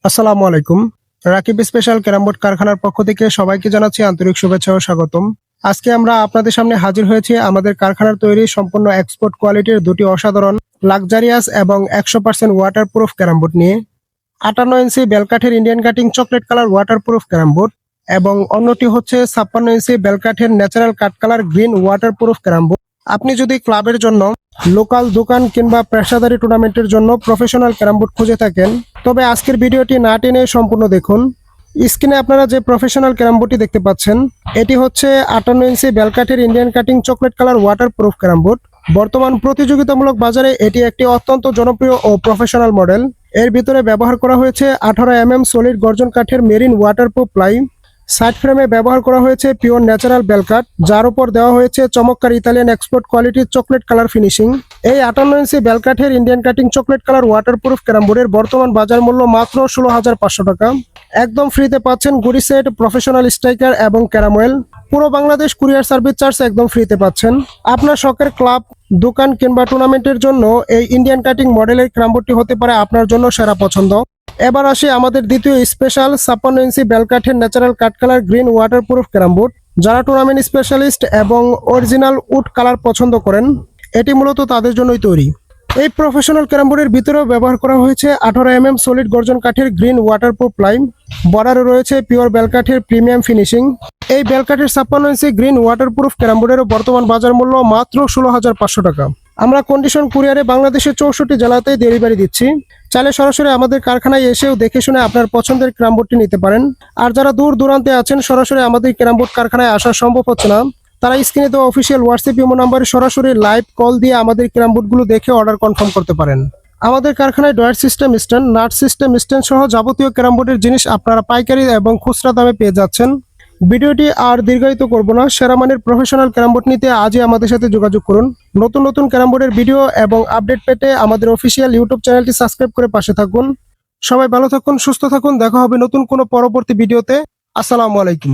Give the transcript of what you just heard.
আসসালামু আলাইকুম। Rakib special carrom board কারখানার পক্ষ থেকে সবাইকে জানাচ্ছি আন্তরিক শুভেচ্ছা ও স্বাগতম। আজকে আমরা আপনাদের সামনে হাজির হয়েছি আমাদের কারখানার তৈরি সম্পূর্ণ এক্সপোর্ট কোয়ালিটির দুটি অসাধারণ লাক্সারিয়াস এবং 100% ওয়াটারপ্রুফ ক্যারাম বোর্ড নিয়ে 58 ইঞ্চি বেলকাঠের Indian cutting chocolate colour waterproof carrom board এবং অন্যটি হচ্ছে 56 ইঞ্চি বেলকাঠের natural cut colour green waterproof carrom board. আপনি যদি ক্লাবের জন্য, লোকাল দোকান কিংবা পেশাদারি টুর্নামেন্টের জন্য প্রফেশনাল ক্যারাম বোর্ড খুঁজে থাকেন, তবে আজকের ভিডিওটি না টেনে সম্পূর্ণ দেখুন। স্ক্রিনে আপনারা যে প্রফেশনাল ক্যারাম বোর্ডটি দেখতে পাচ্ছেন, এটি হচ্ছে 58 ইঞ্চি বেলকাঠের Indian cutting chocolate colour waterproof carrom board. বর্তমান প্রতিযোগিতামূলক বাজারে এটি একটি অত্যন্ত জনপ্রিয় ও প্রফেশনাল মডেল। এর ভিতরে ব্যবহার করা হয়েছে 18 সলিড গর্জন কাঠের মেরিন ওয়াটারপ্রুফ প্লাই। সাইড ফ্রেমে ব্যবহার করা হয়েছে পিওর ন্যাচারাল বেলকাট, যার উপর দেওয়া হয়েছে চমৎকার ইতালিয়ান এক্সপোর্ট কোয়ালিটির চকলেট কালার ফিনিশিং। এই 58 ইঞ্চি বেলকাঠের Indian cutting chocolate colour waterproof carrom বোর্ডের বর্তমান বাজার মূল্য মাত্র 16,500 টাকা। একদম ফ্রিতে পাচ্ছেন গুডি সেট, প্রফেশনাল স্ট্রাইকার এবং ক্যারামওয়েল। পুরো বাংলাদেশ কুরিয়ার সার্ভিস চার্জ একদম ফ্রিতে পাচ্ছেন। আপনার শখের ক্লাব, দোকান কিংবা টুর্নামেন্টের জন্য এই ইন্ডিয়ান কাটিং মডেলের ক্যারাম বোর্ডটি হতে পারে আপনার জন্য সেরা পছন্দ। এবার আসি আমাদের দ্বিতীয় স্পেশাল 56 ইঞ্চি বেলকাঠের natural cut colour green waterproof carrom board. যারা টুর্নামেন্ট স্পেশালিস্ট এবং অরিজিনাল উড কালার পছন্দ করেন, এটি মূলত তাদের জন্যই তৈরি। এই প্রফেশনাল ক্যারাম বোর্ডের ভিতরেও ব্যবহার করা হয়েছে 18 সলিড গর্জন কাঠের গ্রিন ওয়াটারপ্রুফ লাইন। বর্ডারে রয়েছে পিওর বেলকাঠের প্রিমিয়াম ফিনিশিং। এই বেলকাঠের 56 ইঞ্চি গ্রিন ওয়াটারপ্রুফ ক্যারাম বোর্ডের বর্তমান বাজার মূল্য মাত্র 16,500 টাকা। আমরা কন্ডিশন কুরিয়ারে বাংলাদেশের 64 জেলাতে ডেলিভারি দিচ্ছি। চাইলে সরাসরি আমাদের কারখানায় এসেও দেখে শুনে আপনার পছন্দের ক্যারাম বোর্ডটি নিতে পারেন। আর যারা দূর দূরান্তে আছেন, সরাসরি আমাদের ক্যারাম বোর্ড কারখানায় আসা সম্ভব হচ্ছে না, তারা স্ক্রিনে দেওয়া অফিসিয়াল হোয়াটসঅ্যাপ ইমো নাম্বারে সরাসরি লাইভ কল দিয়ে আমাদের ক্যারাম বোর্ডগুলো দেখে অর্ডার কনফার্ম করতে পারেন। আমাদের কারখানায় drawer system stand, nut system stand সহ যাবতীয় ক্যারাম বোর্ডের জিনিস আপনারা পাইকারি এবং খুচরা দামে পেয়ে যাচ্ছেন। ভিডিওটি আর দীর্ঘায়িত করব না। সেরা মানের প্রফেশনাল ক্যারাম বোর্ড নিতে আজই আমাদের সাথে যোগাযোগ করুন। নতুন নতুন ক্যারাম বোর্ডের ভিডিও এবং আপডেট পেতে আমাদের অফিসিয়াল ইউটিউব চ্যানেলটি সাবস্ক্রাইব করে পাশে থাকুন। সবাই ভালো থাকুন, সুস্থ থাকুন। দেখা হবে নতুন কোনো পরবর্তী ভিডিওতে। আসসালামু আলাইকুম।